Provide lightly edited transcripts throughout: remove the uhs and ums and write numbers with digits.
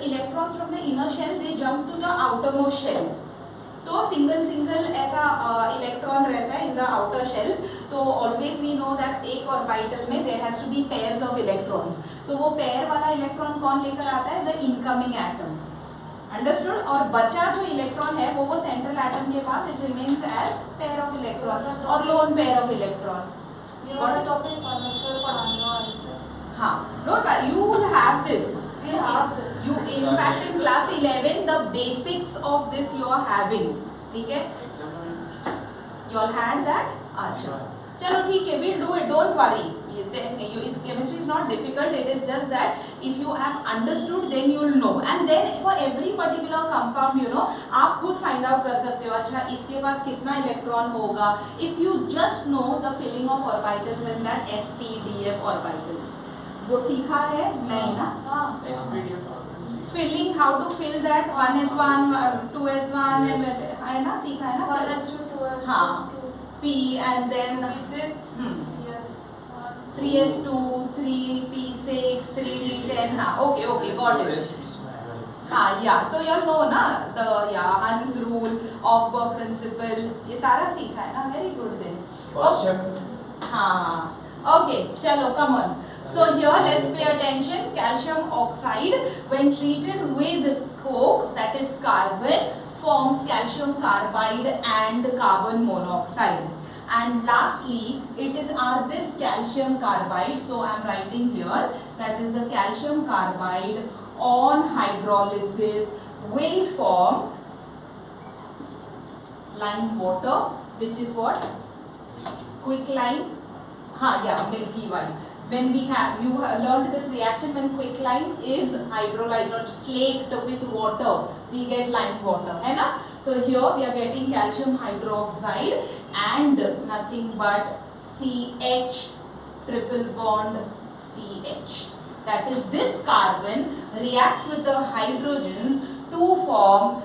electrons from the inner shell they jump to the outermost shell. तो single ऐसा electron रहता है in the outer shells. तो always we know that एक orbital में there has to be pairs of electrons. तो वो pair वाला इलेक्ट्रॉन कौन लेकर आता है? The incoming atom. अंडरस्टूड. और बचा जो इलेक्ट्रॉन है वो सेंट्रल एटम के पास it remains as pair of electron और लोन पेयर ऑफ इलेक्ट्रॉन. ये वाला टॉपिक सर पढ़ाने वाले. हाँ, don't worry, you will have this. We have this. You in fact in class 11 the basics of this you are having. ठीक है? You all had that? अच्छा. चलो ठीक है, we'll do it. Don't worry. It's chemistry is not difficult. It is just that if you have understood, then you'll know. And then for every particular compound, you know, आप खुद find out कर सकते हो. अच्छा, इसके पास कितना electron होगा? If you just know the filling of orbitals in that sp df orbitals. वो सीखा है? नहीं ना? Filling, how to fill that 1s1, 2s1 and है ना? सीखा है ना? 1s2, 2s2, हाँ. P and then P6, 3s1, 3s2, 3p6, 3d10. हाँ, okay, got it. हाँ, yeah. So you know ना the Hund's rule, Aufbau principle. ये सारा सीखा है ना? Very good then. Okay. हाँ. Okay, चलो, come on. So here let's pay attention. Calcium oxide when treated with coke, that is carbon, forms calcium carbide and carbon monoxide. And lastly it is this calcium carbide. So I am writing here that is the calcium carbide on hydrolysis will form lime water, which is what? Quicklime. Milky white. When we have, you learned this reaction when quicklime is hydrolyzed or slaked with water, we get lime water, है ना? So here we are getting calcium hydroxide and nothing but CH triple bond CH. That is, this carbon reacts with the hydrogens to form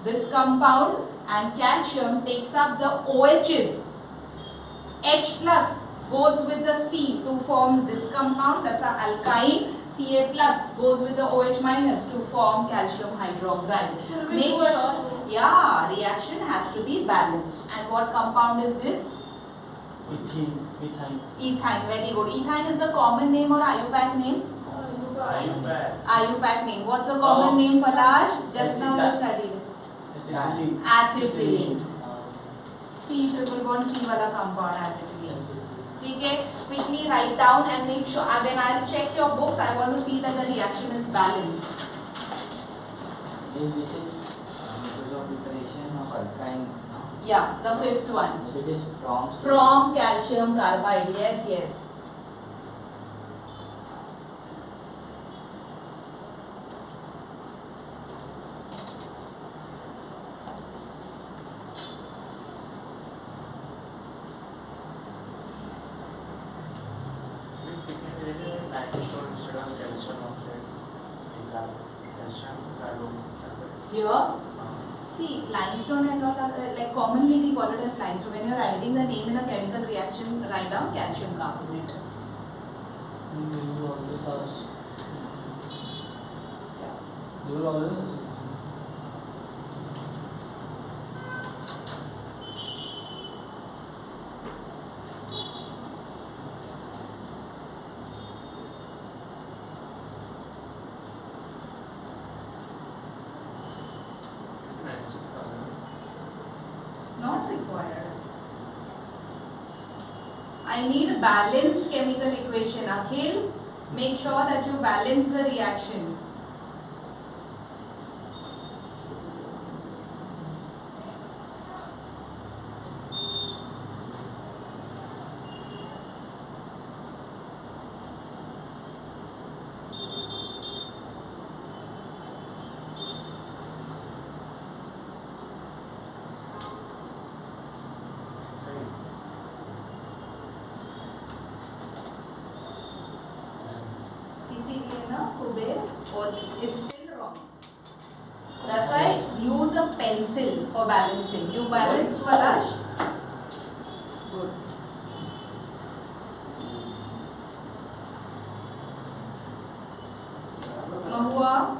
this compound, and calcium takes up the OHs. H plus goes with the C to form this compound, that's an alkyne. Ca plus goes with the OH minus to form calcium hydroxide. Make sure, reaction has to be balanced. And what compound is this? Ethyne. Ethyne, very good. Ethyne is the common name or IUPAC name? IUPAC name. What's the common name, Palash? Just now we studied. Acetylene. C triple bond C wala compound, acetylene. ठीक है, quickly write down and make sure when I'll check your books, I want to see that the reaction is balanced. This is method of preparation of alkyne. Yeah, the fifth one. It is from calcium carbide. Yes. Here, see, limestone and all like commonly we call it as limestone. When you are writing the name in a chemical reaction, write down calcium carbonate. Not required. I need a balanced chemical equation. Akhil, make sure that you balance the reaction. Or it's still wrong. That's why use a pencil for balancing. You balance, Palash? Good. Mahua?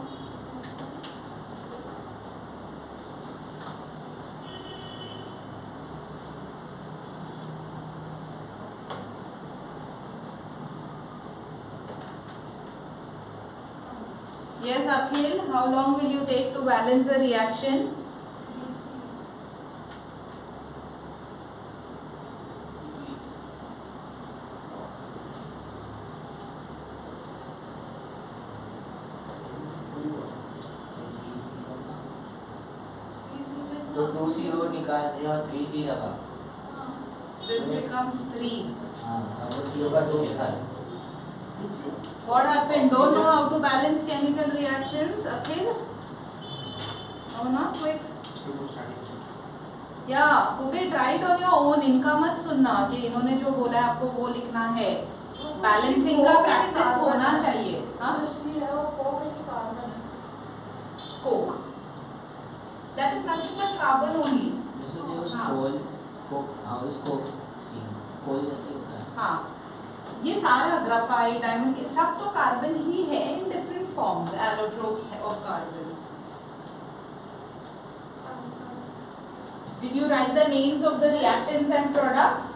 Yes, Akhil, how long will you take to balance the reaction? 3C. तो 2CO निकाल दिया और 3C लगा. This becomes 3. हाँ, अब वो CO का 2 निकाल. What happened? Don't know how to balance chemical reactions, Akhil? No, not quick. Yeah, Kubit, write on your own. इनका मत सुनना कि इन्होंने जो बोला है आपको वो लिखना है. Balancing का practice होना चाहिए. हाँ? जो C है वो कोक है कि कार्बन है? Coke. That is nothing but carbon only. जैसे जो उस हाँ. coke, हाँ उस coke C, coal जैसे होता है. हाँ. ये सारा ग्राफाइट, डायमंड, ये सब तो कार्बन ही है in different forms, allotropes of carbon. Did you write the names of the reactants and products?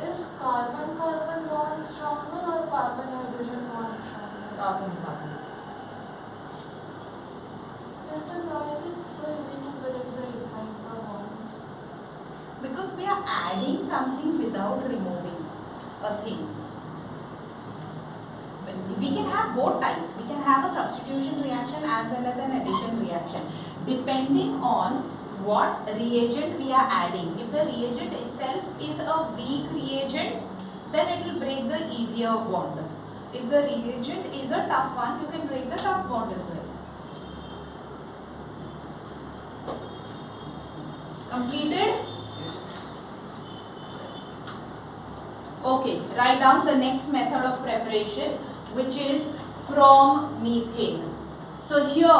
Is carbon bond stronger or carbon hydrogen bond stronger? Carbon. Then why is it so easy to predict the ethyl bonds? Because we are adding something without removing a thing. We can have both types. We can have a substitution reaction as well as an addition reaction, depending on what reagent we are adding. If the reagent itself is a weak reagent, then it will break the easier bond. If the reagent is a tough one, you can break the tough bond as well. Completed? Okay, write down the next method of preparation, which is from methane. So here,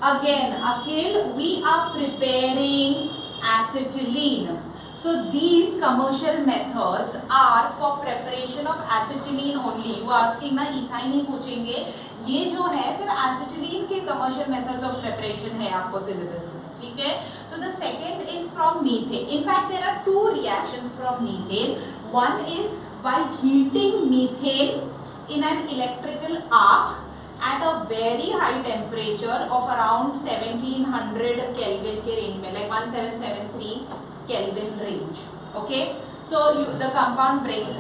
again, Akhil, we are preparing acetylene. So these commercial methods are for preparation of acetylene only. You are asking ना ethyne ही पूछेंगे. ये जो है सिर्फ acetylene के commercial methods of preparation है आपको syllabus में, ठीक है? So the second is from methane. In fact, there are two reactions from methane. One is by heating methane in an electrical arc at a very high temperature of around 1700 Kelvin के range में, like 1773 Kelvin range. Okay, so the compound breaks.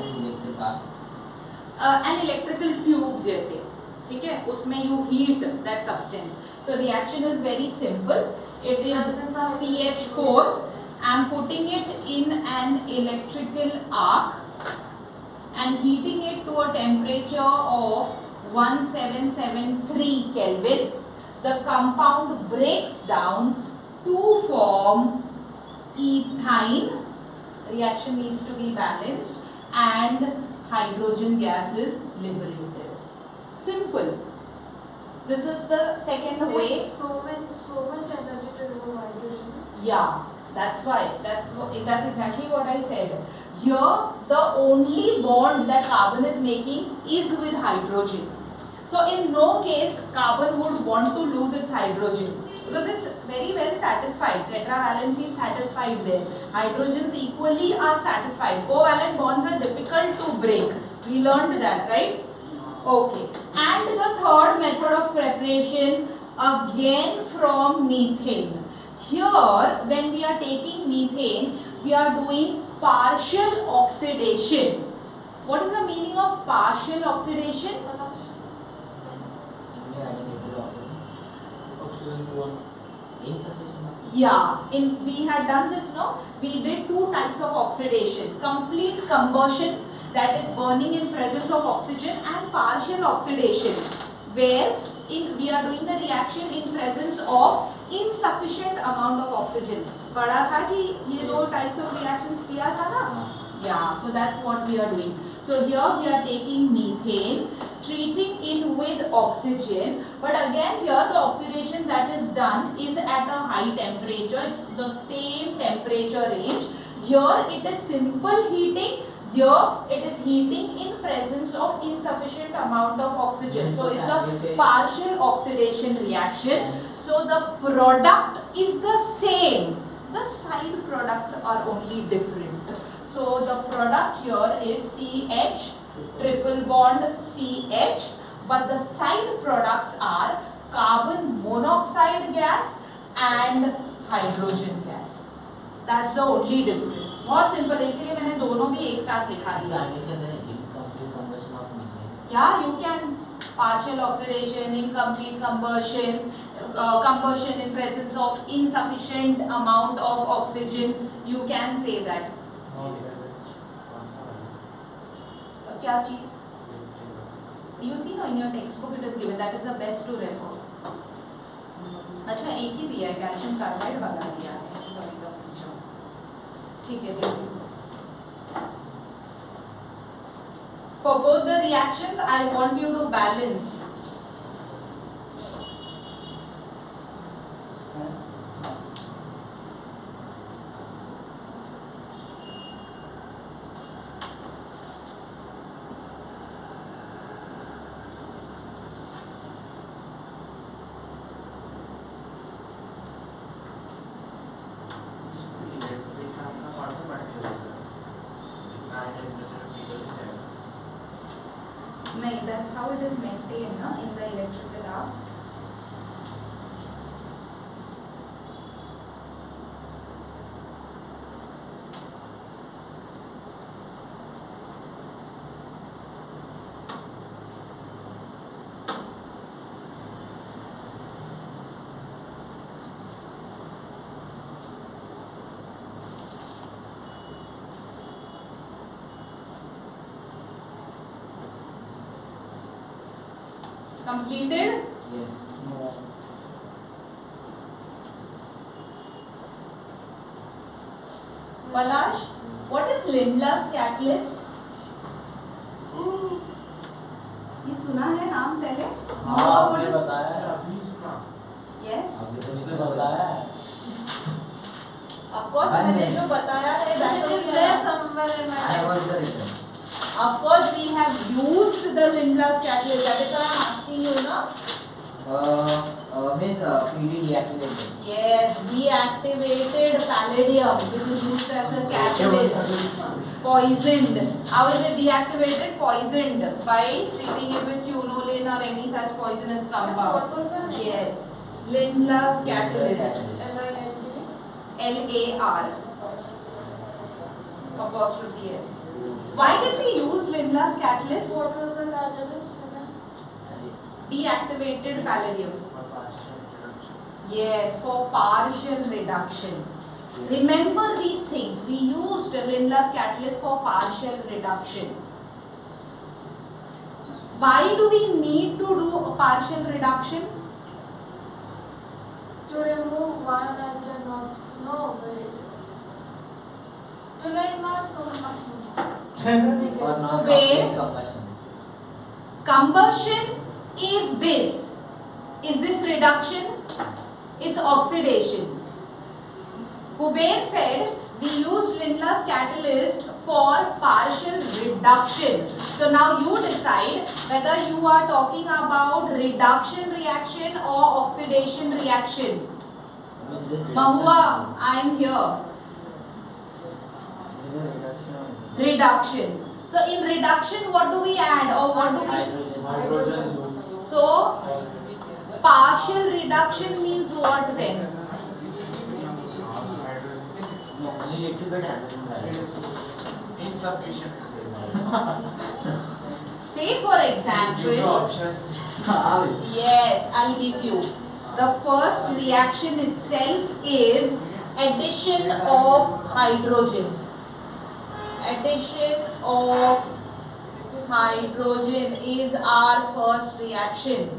An electrical tube जैसे, ठीक है? उसमें you heat that substance. So reaction is very simple. It is CH4. I'm putting it in an electrical arc and heating it to a temperature of 1773 Kelvin. The compound breaks down to form ethine. Reaction needs to be balanced and hydrogen gas is liberated. Simple. This is the second way. So much energy to remove hydrogen. Yeah, that's why. That's exactly what I said. Here, the only bond that carbon is making is with hydrogen. So in no case, carbon would want to lose its hydrogen because it's very well satisfied. Tetravalency is satisfied there. Hydrogens equally are satisfied. Covalent bonds are difficult to break. We learned that, right? Okay. And the third method of preparation, again from methane. Here, when we are taking methane, we are doing partial oxidation. What is the meaning of partial oxidation? Yeah, we had done this, no? We did two types of oxidation. Complete combustion, that is burning in presence of oxygen, and partial oxidation, where we are doing the reaction in presence of insufficient amount of oxygen. पढ़ा था कि ये दो types of reactions किया था ना? Yeah, so that's what we are doing. So here we are taking methane, treating it with oxygen, but again here the oxidation that is done is at a high temperature. It's the same temperature range. Here it is simple heating. Here it is heating in presence of insufficient amount of oxygen. So it's a partial oxidation reaction. So the product is the same. The side products are only different. So the product here is CH triple bond CH, but the side products are carbon monoxide gas and hydrogen gas. That's the only difference. बहुत simple है, इसलिए मैंने दोनों भी एक साथ लिखा दिया. Incomplete combustion of methane. Yeah, you can partial oxidation, incomplete combustion, combustion in presence of insufficient amount of oxygen. You can say that. क्या चीज? You see no, in your textbook it is given. That is the best to refer. अच्छा एक ही दिया है, calcium carbide वाला दिया है. ठीक है, देखो. For both the reactions, I want you to balance. नहीं, that's how it is maintained, na, in the electrical arc. Completed? Yes. No. Palash, what is Lindlar's catalyst? ये सुना है नाम पहले? हाँ, आपने बताया है, अभी सुना. Yes. अभी तो उसने उसने बताया है. Of course, मैंने जो बताया है that It is only there I- somewhere in my I was the reason. Of course, we have used the Lindlar's catalyst. That is why I am asking you, na? Miss PD deactivated. Yes, deactivated palladium, which is used as a catalyst. Poisoned. How is it deactivated? Poisoned by treating it with quinoline or any such poisonous Yes, compound. what was the name? Yes, Lindlar's catalyst. LIND. LAR. Apostrophe S. Why did we use Lindlar's catalyst? What was the catalyst? Deactivated palladium. Yes, for partial reduction. Remember these things. We used Lindlar's catalyst for partial reduction. Why do we need to do a partial reduction? To remove one H and not. No, wait. To like not come For up. non-complete combustion. Combustion is this. Is this reduction? It's oxidation. Kuber said we used Lindlar's catalyst for partial reduction. So now you decide whether you are talking about reduction reaction or oxidation reaction. Miss, it is reduction. Mahua, I am here. It is a reduction of Reduction. So in reduction, what do we add or what do we? hydrogen. Hydrogen group. So partial reduction means what then? No, only little bit hydrogen. Insufficient. Say for Give the example, options. yes, I'll give you. The first reaction itself is addition of hydrogen. Addition of hydrogen is our first reaction.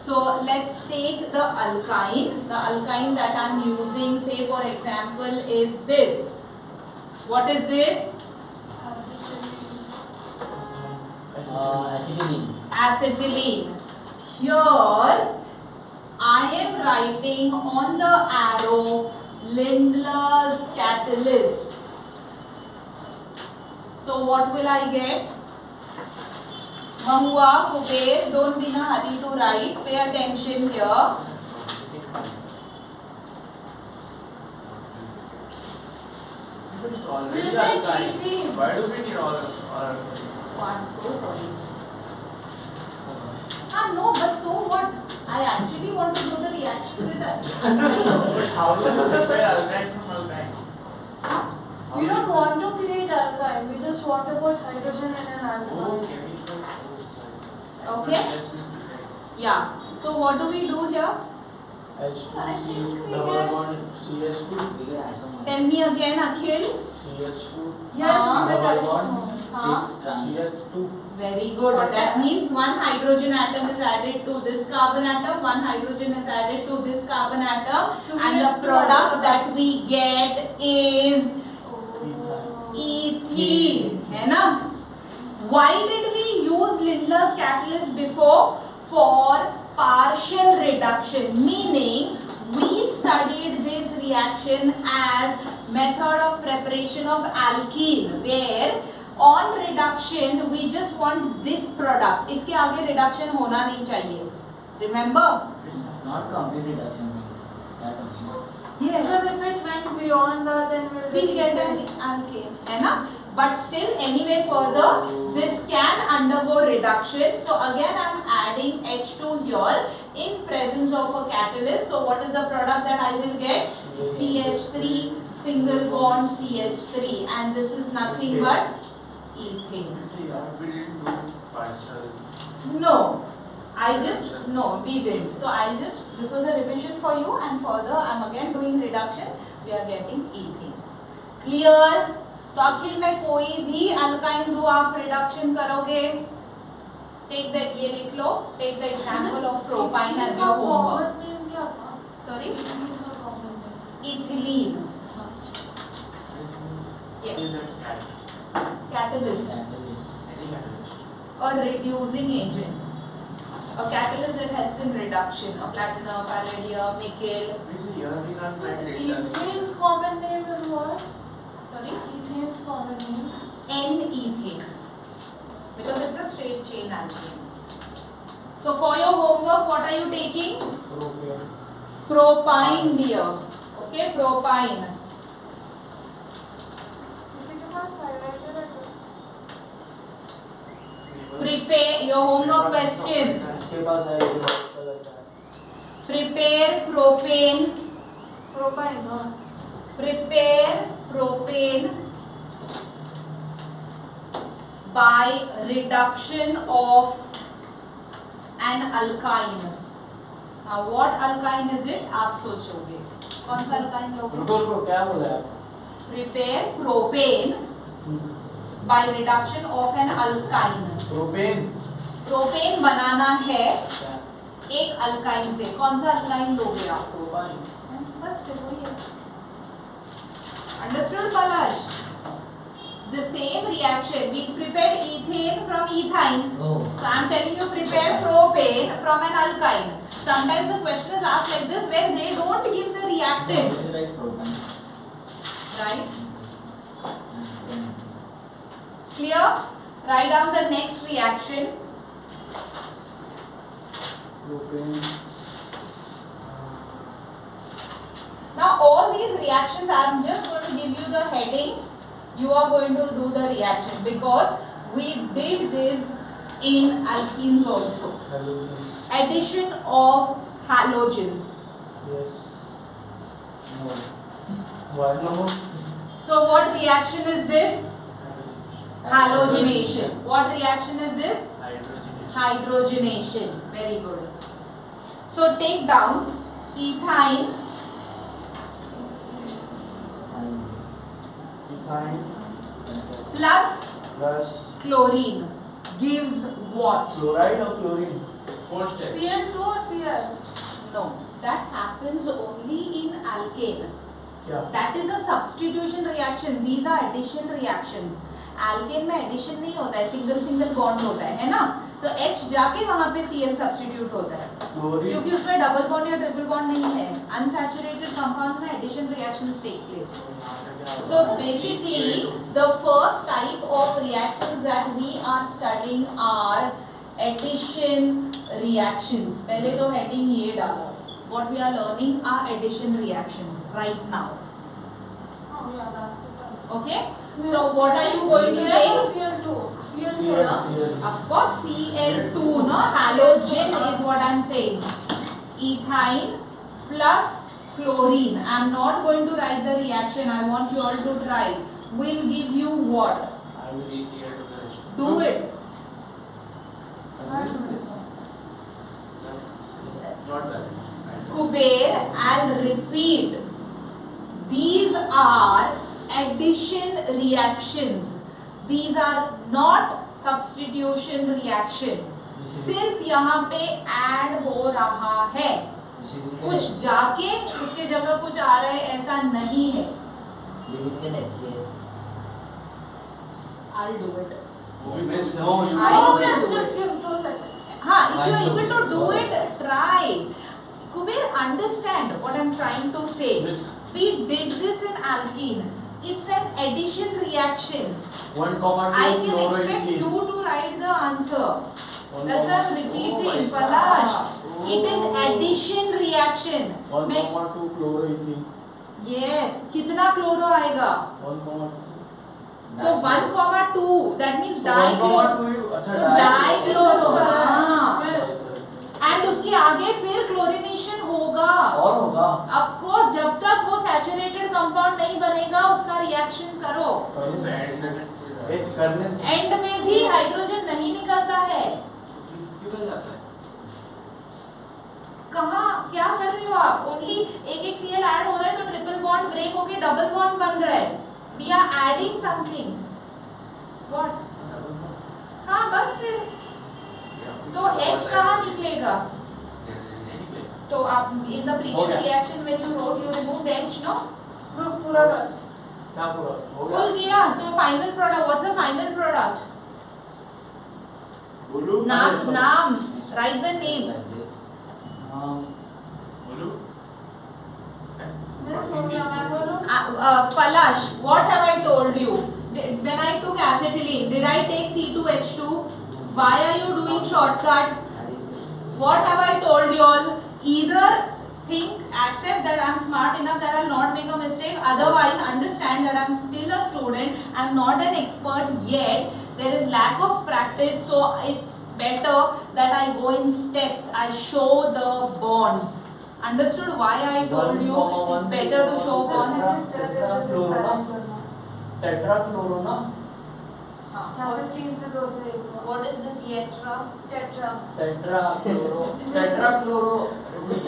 So let's take the alkyne. The alkyne that I am using, say for example, is this. What is this? Acetylene. Acetylene. Here I am writing on the arrow Lindlar's catalyst. So what will I get? Mahua, Kuber, don't be in a hurry to write. Pay attention here. Already alkyne. Why do we need all Oh, I'm so sorry. No, but so what? I actually want to do the reaction with that. But how do you prepare alkyne from alkyne? We don't want to create alkyne. We just want to put hydrogen in an alkyne. Oh, chemical. Okay. Yes, we prepare. Yeah. So what do we do here? H2C Double bond CH2. We get isomer. Tell me again, Akhil. CH2. Yes, Ah. we Double will bond. Ah. Cis trans. CH2. Very good. That means one hydrogen atom is added to this carbon atom, one hydrogen is added to this carbon atom, So we and get the two product atoms. that we get is ethene. है ना? Why did we use Lindlar's catalyst before? For partial reduction, meaning we studied this reaction as method of preparation of alkene, where on reduction we just want this product. इसके आगे reduction होना नहीं चाहिए. Remember? Not complete reduction means that only. No? Yes. Because if it went beyond that, then We'll get an alkane, है ना? But still, anyway, further this can undergo reduction. So again, I'm adding H2 here in presence of a catalyst. So what is the product that I will get? CH3 single bond CH3, and this is nothing but ethane. We didn't do partial. No, we didn't. So this was a revision for you, and further I'm again doing reduction. We are getting ethane. Clear? तो आखिर में कोई भी alkyne दो आप reduction करोगे. Take that, ये लिख लो. Take the example of propine as your homework. common name क्या था? Sorry? Ethylene's common name. Ethylene. This means Yes. is that catalyst. Catalyst. Catalyst. Any catalyst. A reducing agent. A catalyst that helps in reduction. A platinum, palladium, nickel. We say here we can't This write it. ethane's common name is what? Sorry? Ethane's common name. N-ethane. Because it's a straight chain alkene. So for your homework, what are you taking? Propane. Propine, dear. Okay, propine. किसी के पास highlighter है क्या? Prepare your homework question. इसके पास है ये white color का है. Prepare propane. Propine, no? Prepare propane by reduction of an alkyne. Now what alkyne is it? आप सोचोगे. कौन सा alkyne लोगे? रुको क्या बोला है? Prepare propane by reduction of an alkyne. Propane. Propane बनाना है क्या? एक alkyne से. कौन सा alkyne लोगे आप? Propane. बस फिर वही है. Understood, Palash? The same reaction. We prepared ethane from ethyne. Oh. So I am telling you, prepare propane from an alkyne. Sometimes the question is asked like this, where they don't give the reactant. No, right propane. Right? And Clear? Write down the next reaction. Propane. Now all these reactions, I am just going to give you the heading. You are going to do the reaction because we did this in alkenes also. Halogen. Addition of halogens. Yes. no. Why no? So what reaction is this? Halogenation. What reaction is this? Hydrogenation. Hydrogenation. Very good. So take down ethyne Ethyne plus plus chlorine gives what? chloride or chlorine? Four steps. Cl2 or Cl? No, that happens only in alkane. क्या? That is a substitution reaction. These are addition reactions. Alkane में addition नहीं होता है, single bond होता है ना? So H जाके वहाँ पे Cl substitute होता है. Chlorine. क्योंकि उसमें double bond या triple bond नहीं है. Unsaturated compounds में addition reactions take place. So basically, the first type of reactions that we are studying are addition reactions. पहले तो heading ये डालो. What we are learning are addition reactions right now. Oh, yeah, that. Okay? So what are you going to take? CL2. CL2, na? Of course, Cl2, no? Halogen is what I'm saying. Ethyne plus chlorine. I'm not going to write the reaction. I want you all to try. Will give you what? I will be here to finish. Do it. 5 minutes. Not that. Kuber, I'll repeat. These are addition reactions. These are not substitution reaction. सिर्फ यहाँ पे add हो रहा है, कुछ जाके उसके जगह कुछ आ रहा है ऐसा नहीं है. I'll do it. Miss, no, you I No, will miss, do just it. give 2 seconds. हाँ, if you are able to do it, try. Kuber, understand what I'm trying to say. Miss. We did this in alkene. It's an addition reaction. 1,2 I can expect chloroethene. you to write the answer. That's why I'm repeating, Oh, Palash. oh. It is addition reaction. 1,2 chloroethene. Yes. कितना chloro आएगा? 1,2. तो 1,2 that means dichloro. 1,2 अच्छा तो dichloro. हाँ. Miss. And उसके आगे फिर chlorination होगा. और होगा. Of course, जब तक वो सैचुरेटेड कंपाउंड नहीं बनेगा उसका रिएक्शन करो. करने एंड में भी हाइड्रोजन नहीं निकलता है. क्यों जाता है? कहाँ क्या कर रहे हो आप? ओनली एक Cl ऐड हो रहा है तो ट्रिपल बॉन्ड ब्रेक होके डबल बॉन्ड बन रहा है. We are adding something. What? हाँ बस फिर तो H कहाँ निकलेगा? तो आप in the previous reaction when you wrote you removed H, no? पूरा कर. क्या पूरा हो गया? फुल किया तो final product. What's the final product? बोलू नाम राइट द नेम. बोलू Miss, हो गया, मैं बोलूं? Palash, what have I told you? When I took acetylene, did I take C2H2? Why are you doing shortcut? What have I told you all? Either think, accept that I'm smart enough that I'll not make a mistake. Otherwise, understand that I'm still a student. I'm not an expert yet. There is lack of practice, so it's better that I go in steps. I show the bonds. Understood why I told you it's better to show bonds? टेट्राक्लोरो ना. यहाँ से 3 से 2 से 1. What is this tetra? Tetra. टेट्राक्लोरो. टेट्राक्लोरो. Okay,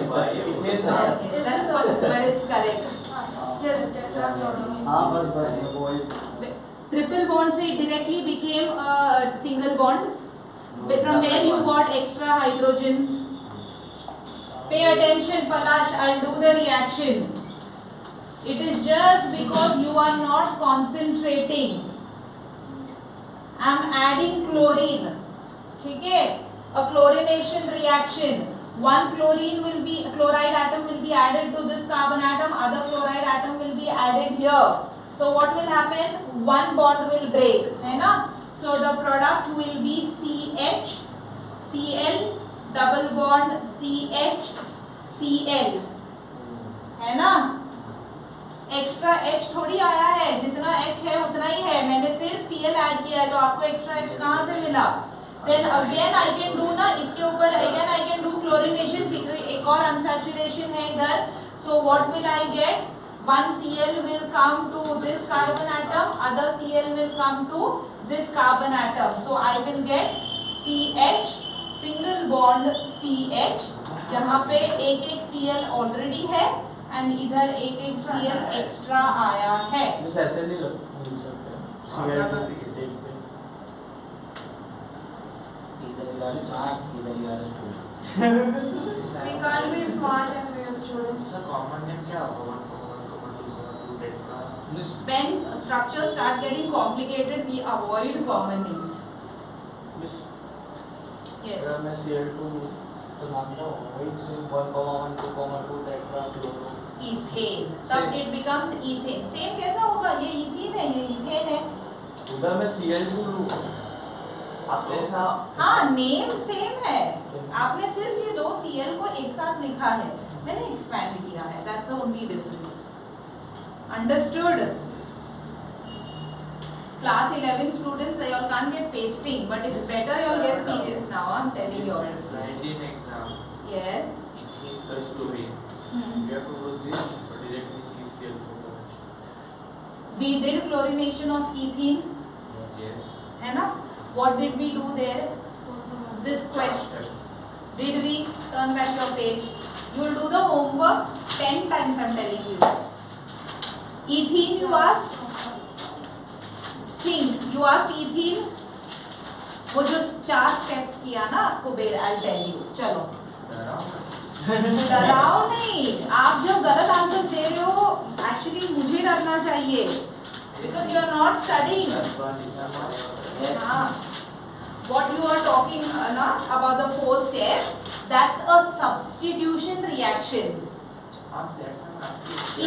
that's what, but it's correct. Yes, tetrachlorine. हाँ बस ये वो Triple bond से directly became a single bond. From where you got extra hydrogens? Pay attention, Palash. I'll do the reaction. It is just because you are not concentrating. I'm adding chlorine. ठीक है? A chlorination reaction. One chloride atom will be added to this carbon atom. Other chloride atom will be added here. So what will happen? One bond will break. है ना? So the product will be CH, Cl, double bond CH, Cl. है ना? Extra H थोड़ी आया है. जितना H है उतना ही है. मैंने सिर्फ Cl ऐड किया है तो आपको एक्स्ट्रा H कहाँ से मिला? Then again I can do ना इसके ऊपर again I can do chlorination. एक और unsaturation है इधर. So what will I get? One Cl will come to this carbon atom. Other Cl will come to this carbon atom. So I will get CH, single bond CH. जहाँ पे एक Cl already है. And इधर एक Cl extra आया है. Miss ऐसे नहीं लिख सकते. Cl एक पे. इधर you are smart, इधर you are a student. We can't be smart and we are students. Sir common name क्या होगा? 1,2 tetra. Miss When structures start getting complicated, we avoid common names. Miss Yes. अगर मैं Cl2 तो नाम क्या होगा? वही से 1,1 2,2 टेट्राक्लोरो. Ethane. तब it becomes ethane. Same कैसा होगा? ये ethene है, ये ethane है. उधर मैं Cl2 लूँ. आपने ऐसा हाँ, नेम सेम है. आपने सिर्फ ये दो Cl को एक साथ लिखा है. मैंने एक्सपैंड किया है. That's the only difference. Understood? Class 11 students, you all can't get pasting, but it's better you all get serious now. I'm telling you all. 19 exam, Yes. ethene plus chlorine. Hmm. We have to do this, but directly CCl for connection. We did chlorination of ethene, Yes. है ना? What did we do there? This question. Did we turn back your page? You'll do the homework 10 times. I'm telling you. Ethene, you asked. Think. You asked ethene. वो जो 4 steps किया ना Kuber, I'll tell you. चलो. डराओ नहीं. आप जब गलत answer दे रहे हो, actually मुझे डरना चाहिए. Because you are not studying. Yes. हाँ. What you are talking ना about the 4 steps, that's a substitution reaction.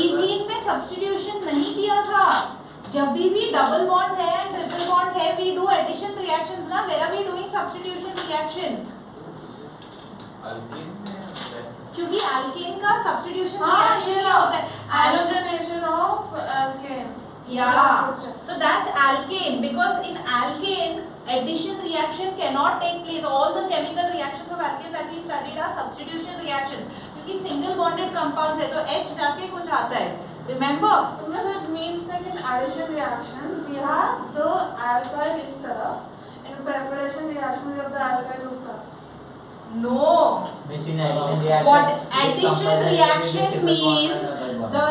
ethene में substitution नहीं किया था. जब भी डबल बॉन्ड है एंड ट्रिपल बॉन्ड है, we do addition reactions ना. Where are we doing substitution reaction? Alkene में होता है. क्योंकि alkane का substitution हाँ, reaction ये क्या होता है? Halogenation of alkane. Yeah, so that's alkane, because in alkane addition reaction cannot take place. All the chemical reactions of alkane that we studied are substitution reactions. क्योंकि single bonded compounds है तो H जाके कुछ आता है. Remember? That means like in addition reactions we have the alkyl इस तरफ, in preparation reaction we have the alkyl उस तरफ. No. Missing addition reaction. What is addition compulsory reaction between triple bond means, and double bond. the